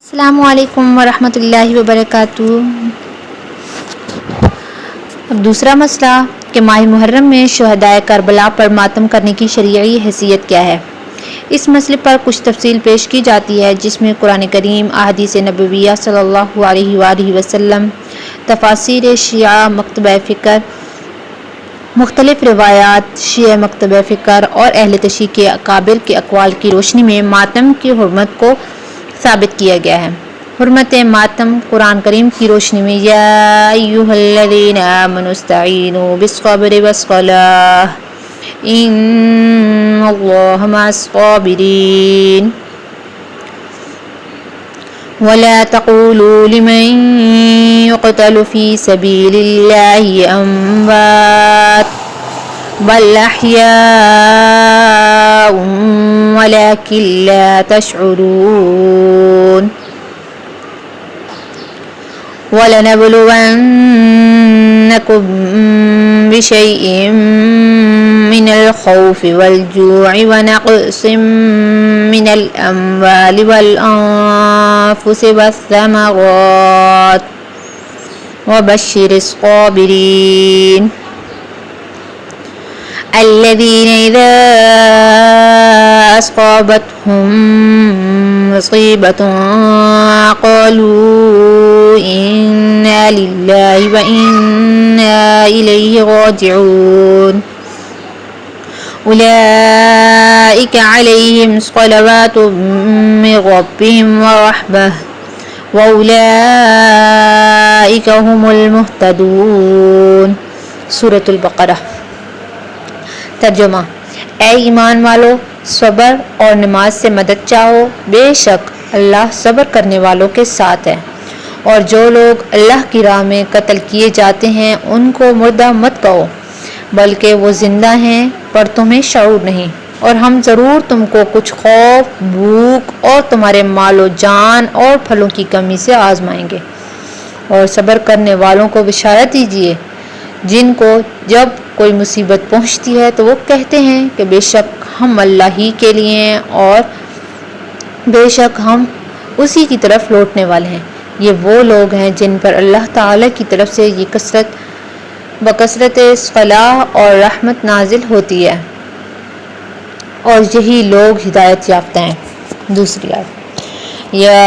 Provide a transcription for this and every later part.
السلام علیکم ورحمۃ اللہ وبرکاتہ۔ اب دوسرا مسئلہ کہ ماہ محرم میں شہدائے کربلا پر ماتم کرنے کی شرعی حیثیت کیا ہے۔ اس مسئلے پر کچھ تفصیل پیش کی جاتی ہے جس میں قرآن کریم، احادیث نبویہ صلی اللہ علیہ وآلہ وسلم، تفاسیر شیعہ مکتبہ فکر، مختلف روایات شیعہ مکتبہ فکر اور اہل تشیع کے اکابر کے اقوال کی روشنی میں ماتم کی حرمت کو ثابت کیا گیا ہے۔ حرمت ماتم قرآن کریم کی روشنی میں یا ایھا الذین آمنوا استعینوا بالصبر والصلاۃ ان اللہ مع الصابرین ولا تقولوا لمن يقتل في سبيل الله أموات بل أحياء ولكن لا تشعرون ولنبلونكم بشيء من الخوف والجوع ونقص من الأموال والأنفس والثمرات وبشر الصابرين الذين إذا أصابتهم مصيبة قالوا إنا لله وإنا إليه راجعون أولئك عليهم صلوات من ربهم ورحمة وأولئك هم المهتدون۔ سورۃ البقرہ۔ ترجمہ: اے ایمان والو، صبر اور نماز سے مدد چاہو، بے شک اللہ صبر کرنے والوں کے ساتھ ہے، اور جو لوگ اللہ کی راہ میں قتل کیے جاتے ہیں ان کو مردہ مت کہو بلکہ وہ زندہ ہیں پر تمہیں شعور نہیں، اور ہم ضرور تم کو کچھ خوف، بھوک اور تمہارے مال و جان اور پھلوں کی کمی سے آزمائیں گے، اور صبر کرنے والوں کو بشارت دیجیے جن کو جب کوئی مصیبت پہنچتی ہے تو وہ کہتے ہیں کہ بے شک ہم اللہ ہی کے لیے ہیں اور بے شک ہم اسی کی طرف لوٹنے والے ہیں۔ یہ وہ لوگ ہیں جن پر اللہ تعالی کی طرف سے یہ بکثرت صلاح اور رحمت نازل ہوتی ہے، اور یہی لوگ ہدایت یافتہ ہیں۔ دوسری آیت: یا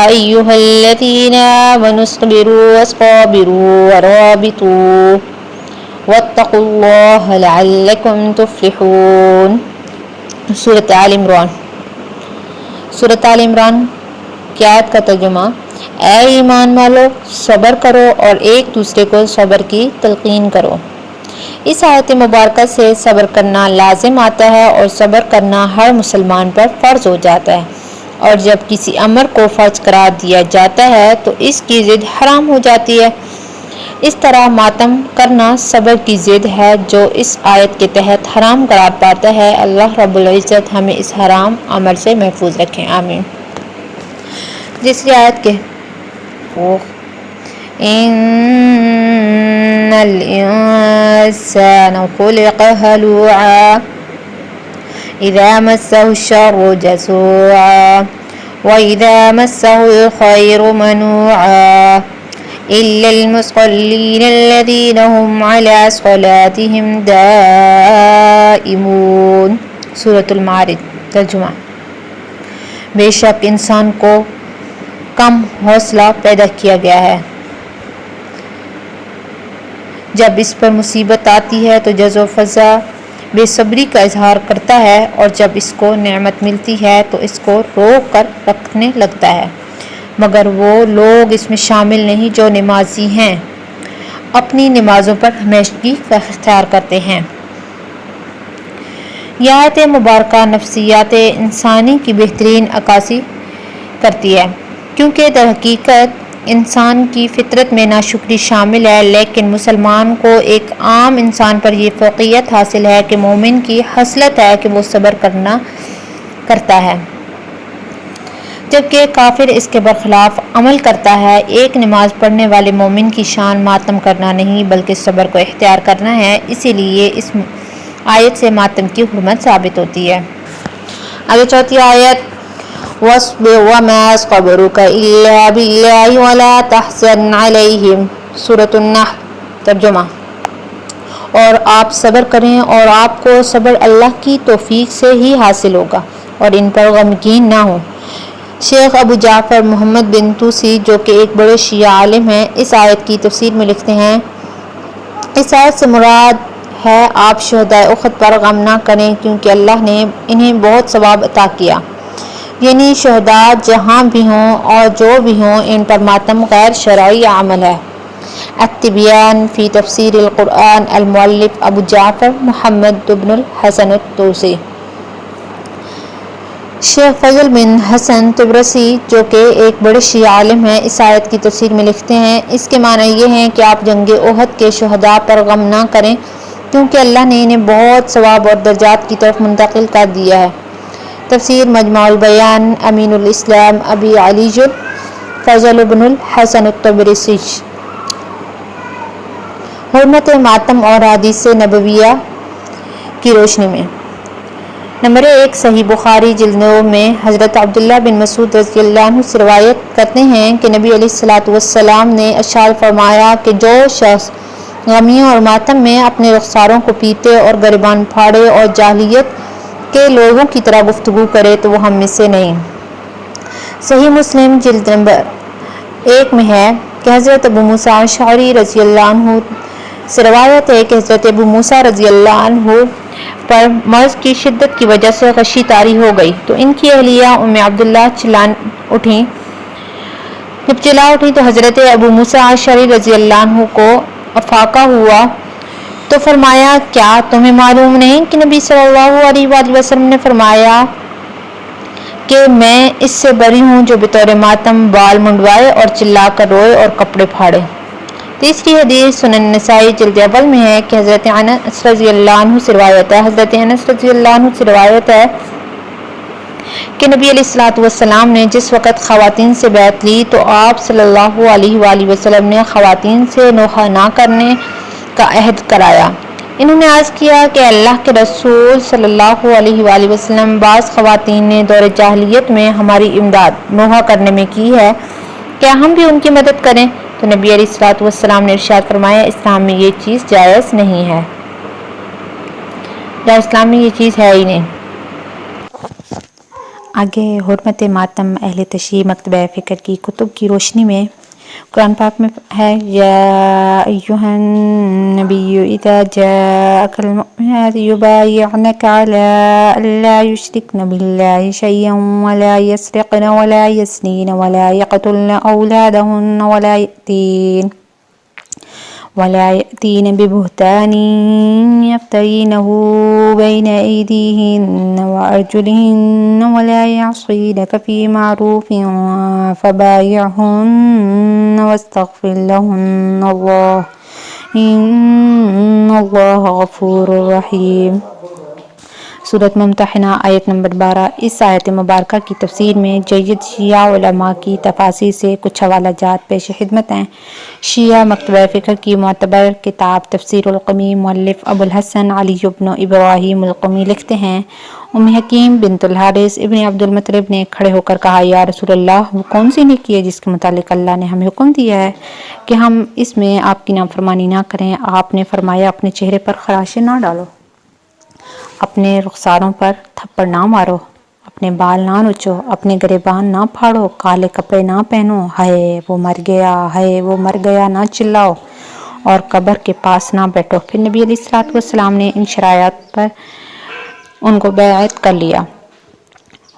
ایھا الذین آمنوا اصبروا وصابروا ورابطوا واتقوا اللہ لعلکم تفلحون۔ سورۃ آل عمران۔ سورۃ آل عمران کی آیت کا ترجمہ: اے ایمان والو، صبر کرو اور ایک دوسرے کو صبر کی تلقین کرو۔ اس آیت مبارکہ سے صبر کرنا لازم آتا ہے اور صبر کرنا ہر مسلمان پر فرض ہو جاتا ہے، اور جب کسی امر کو فرض قرار دیا جاتا ہے تو اس کی ضد حرام ہو جاتی ہے۔ اس طرح ماتم کرنا صبر کی ضد ہے جو اس آیت کے تحت حرام قرار پاتا ہے۔ اللہ رب العزت ہمیں اس حرام عمل سے محفوظ رکھیں، آمین۔ تیسری آیت کے ان الانسان خلق هلوعا اذا مسه الشر جزوعا واذا مسه الخير منوعا الا المصلين الذين هم على صلاتهم دائمون۔ سورۃ المعارج۔ ترجمہ: بے شک انسان کو کم حوصلہ پیدا کیا گیا ہے، جب اس پر مصیبت آتی ہے تو جز و فضا بے صبری کا اظہار کرتا ہے، اور جب اس کو نعمت ملتی ہے تو اس کو روک کر رکھنے لگتا ہے، مگر وہ لوگ اس میں شامل نہیں جو نمازی ہیں، اپنی نمازوں پر ہمیشگی اختیار کرتے ہیں۔ یہ آیت مبارکہ نفسیات انسانی کی بہترین عکاسی کرتی ہے، کیونکہ در حقیقت انسان کی فطرت میں ناشکری شامل ہے، لیکن مسلمان کو ایک عام انسان پر یہ فوقیت حاصل ہے کہ مومن کی خصلت ہے کہ وہ صبر کرتا ہے، جبکہ کافر اس کے برخلاف عمل کرتا ہے۔ ایک نماز پڑھنے والے مومن کی شان ماتم کرنا نہیں بلکہ صبر کو اختیار کرنا ہے، اسی لیے اس آیت سے ماتم کی حرمت ثابت ہوتی ہے۔ آگے چوتھی آیت: واصبر وما صبرك إلا بالله ولا تحزن عليهم سورۃ النحل ترجمہ اور آپ صبر کریں اور آپ کو صبر اللہ کی توفیق سے ہی حاصل ہوگا اور ان پر غمگین نہ ہو۔ شیخ ابو جعفر محمد بن توسی جو کہ ایک بڑے شیعہ عالم ہیں اس آیت کی تفسیر میں لکھتے ہیں اس آیت سے مراد ہے آپ شہدائے احد پر غم نہ کریں کیونکہ اللہ نے انہیں بہت ثواب عطا کیا، یعنی شہداء جہاں بھی ہوں اور جو بھی ہوں ان پر ماتم غیر شرعی عمل ہے۔ التبیان فی تفسیر القرآن المؤلف ابو جعفر محمد بن الحسن الطوسی۔ شیخ فضل بن حسن طبرسی جو کہ ایک بڑے شیعہ عالم ہیں اس آیت کی تفسیر میں لکھتے ہیں اس کے معنی یہ ہیں کہ آپ جنگ احد کے شہداء پر غم نہ کریں کیونکہ اللہ نے انہیں بہت ثواب اور درجات کی طرف منتقل کر دیا ہے۔ تفسیر مجمع البیان امین الاسلام ابی علی فضل بن الحسن الطبرسی۔ حرمت ماتم اور حدیث نبویہ کی روشنی میں نمبر 1 صحیح بخاری جلد 9 میں حضرت عبداللہ بن مسعود رضی اللہ عنہ سے روایت کرتے ہیں کہ نبی علیہ الصلوۃ والسلام نے ارشاد فرمایا کہ جو شخص غمیوں اور ماتم میں اپنے رخساروں کو پیٹے اور گریبان پھاڑے اور جاہلیت کے لوگوں کی طرح گفتگو کرے تو وہ ہم میں سے نہیں۔ صحیح مسلم جلد نمبر 1 میں ہے کہ حضرت ابو موسیٰ اشعری رضی اللہ عنہ سے روایت ہے کہ حضرت ابو موسیٰ رضی اللہ عنہ پر مرض کی شدت کی وجہ سے غشی طاری ہو گئی تو ان کی اہلیہ ام عبداللہ چلا اٹھیں تو حضرت ابو موسیٰ اشعری رضی اللہ عنہ کو افاقہ ہوا تو فرمایا کیا تمہیں معلوم نہیں کہ نبی صلی اللہ علیہ وآلہ وسلم نے فرمایا کہ میں اس سے بری ہوں جو بطور ماتم بال منڈوائے اور چلا کر روئے اور کپڑے پھاڑے۔ تیسری حدیث سنن نسائی جلد اول میں ہے کہ حضرت انس رضی اللہ عنہ سے روایت ہے کہ نبی علیہ الصلوۃ والسلام نے جس وقت خواتین سے بیعت لی تو آپ صلی اللہ علیہ وآلہ وسلم نے خواتین سے نوحہ نہ کرنے کا عہد کرایا۔ انہوں نے عرض کیا کہ اللہ کے رسول صلی اللہ علیہ وآلہ وسلم بعض خواتین نے دور جاہلیت میں ہماری امداد نوحہ کرنے میں کی ہے، کیا ہم بھی ان کی مدد کریں؟ تو نبی علیہ الصلوۃ والسلام نے ارشاد فرمایا اسلام میں یہ چیز جائز نہیں ہے یا اسلام میں یہ چیز ہے ہی نہیں۔ آگے حرمت ماتم اہل تشیع مکتبہ فکر کی کتب کی روشنی میں قرآن پاک میں ہے یا ایھا النبی اذا جاءک المؤمنات یبایعنک علی الا یشرکن باللہ شیئا ولا یسرقن ولا یزنین ولا یقتلن اولادہن ولا يأتين ببهتان يفترينه بين أيديهن وأرجلهن ولا يعصينك في معروف فبايعهن واستغفر لهن الله إن الله غفور رحيم۔ سورۃ ممتحنہ آیت نمبر 12۔ اس آیت مبارکہ کی تفسیر میں جید شیعہ علماء کی تفاسیر سے کچھ حوالہ جات پیش خدمت ہیں۔ شیعہ مکتبہ فکر کی معتبر کتاب تفسیر القمی مؤلف ابو الحسن علی بن ابراہیم القمی لکھتے ہیں ام حکیم بنت الحارث ابن عبد المطلب نے کھڑے ہو کر کہا یا رسول اللہ وہ کون سی نیکی ہے جس کے متعلق اللہ نے ہمیں حکم دیا ہے کہ ہم اس میں آپ کی نافرمانی نہ کریں؟ آپ نے فرمایا اپنے چہرے پر خراشیں نہ ڈالو، اپنے رخساروں پر تھپڑ نہ مارو، اپنے بال نہ نوچو، اپنے گریبان نہ پھاڑو، کالے کپڑے نہ پہنو، ہائے وہ مر گیا، ہائے وہ مر گیا نہ چلاؤ اور قبر کے پاس نہ بیٹھو۔ پھر نبی علیہ الصلوۃ والسلام نے ان شرائط پر ان کو بیعت کر لیا۔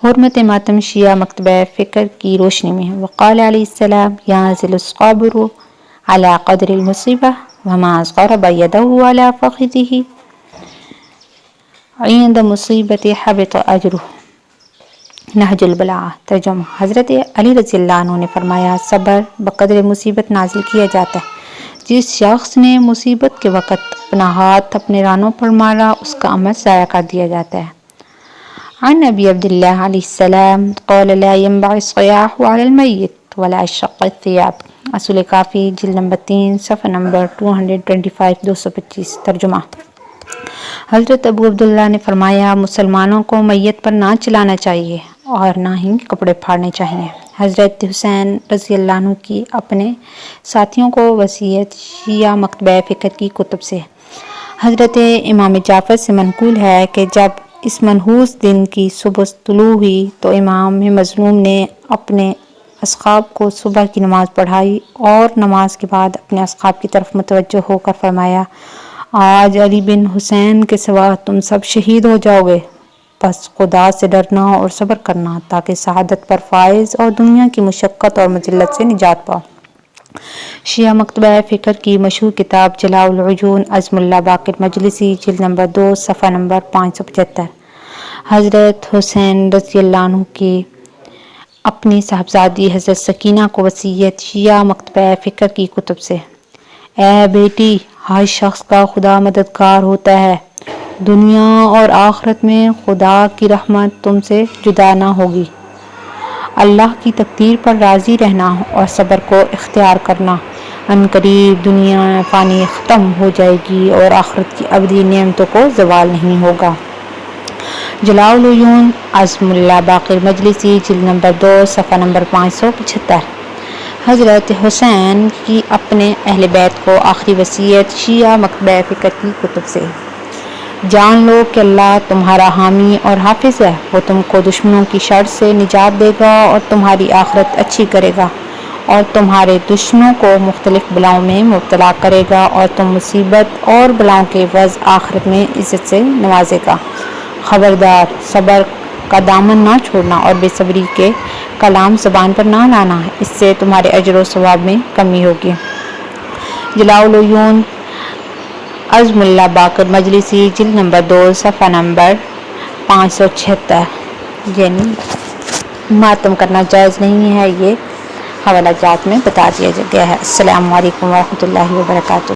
حرمت ماتم شیعہ مکتبہ فکر کی روشنی میں وقال علیہ السلام ينزل الصابر على قدر المصیبہ وما ضرب یدہ على فخذہ عند مصیبت حبط اجرہ نہج البلاغہ۔ ترجمہ حضرت علی رضی اللہ عنہ نے فرمایا صبر بقدر مصیبت نازل کیا جاتا ہے، جس شخص نے مصیبت کے وقت اپنا ہاتھ اپنے رانوں پر مارا اس کا عمل ضائع کر دیا جاتا ہے۔ عن ابی عبداللہ علیہ السلام قال لا ينبغي الصياح على الميت ولا شق الثياب۔ اصول کافی جلد نمبر 3 صفحہ نمبر 225 ترجمہ حضرت ابو عبداللہ نے فرمایا مسلمانوں کو میت پر نہ چلانا چاہیے اور نہ ہی کپڑے پھاڑنے چاہیے۔ حضرت حسین رضی اللہ عنہ کی اپنے ساتھیوں کو وصیت شیعہ مکتبہ فکر کی کتب سے۔ حضرت امام جعفر سے منقول ہے کہ جب اس منحوس دن کی صبح طلوع ہوئی تو امام مظلوم نے اپنے اصحاب کو صبح کی نماز پڑھائی اور نماز کے بعد اپنے اصحاب کی طرف متوجہ ہو کر فرمایا، آج علی بن حسین کے سوا تم سب شہید ہو جاؤ گے، بس خدا سے ڈرنا اور صبر کرنا تاکہ شہادت پر فائز اور دنیا کی مشقت اور مذلت سے نجات پاؤ۔ شیعہ مکتبہ فکر کی مشہور کتاب جلاء العیون عزم اللہ باقر مجلسی جلد نمبر 2 صفحہ نمبر 575۔ حضرت حسین رضی اللہ عنہ کی اپنی صاحبزادی حضرت سکینہ کو وصیت شیعہ مکتبہ فکر کی کتب سے۔ اے بیٹی، ہر شخص کا خدا مددگار ہوتا ہے، دنیا اور آخرت میں خدا کی رحمت تم سے جدا نہ ہوگی۔ اللہ کی تقدیر پر راضی رہنا اور صبر کو اختیار کرنا، عنقریب دنیا فانی ختم ہو جائے گی اور آخرت کی ابدی نعمتوں کو زوال نہیں ہوگا۔ جلاء العیون عزم اللہ باقر مجلسی جلد نمبر 2 صفحہ نمبر 575۔ حضرت حسین کی اپنے اہل بیت کو آخری وصیت شیعہ مکتبہ فکر کی کتب سے۔ جان لو کہ اللہ تمہارا حامی اور حافظ ہے، وہ تم کو دشمنوں کی شر سے نجات دے گا اور تمہاری آخرت اچھی کرے گا اور تمہارے دشمنوں کو مختلف بلاؤں میں مبتلا کرے گا اور تم مصیبت اور بلاؤں کے عوض آخرت میں عزت سے نوازے گا۔ خبردار، صبر کا دامن نہ چھوڑنا اور بے صبری کے کلام زبان پر نہ لانا، اس سے تمہارے اجر و ثواب میں کمی ہوگی۔ جلاء العیون عزم اللہ باقر مجلسی جلد نمبر 2 صفحہ نمبر 576۔ یعنی ماتم کرنا جائز نہیں ہے، یہ حوالہ جات میں بتا دیا گیا ہے۔ السلام علیکم ورحمۃ اللہ وبرکاتہ۔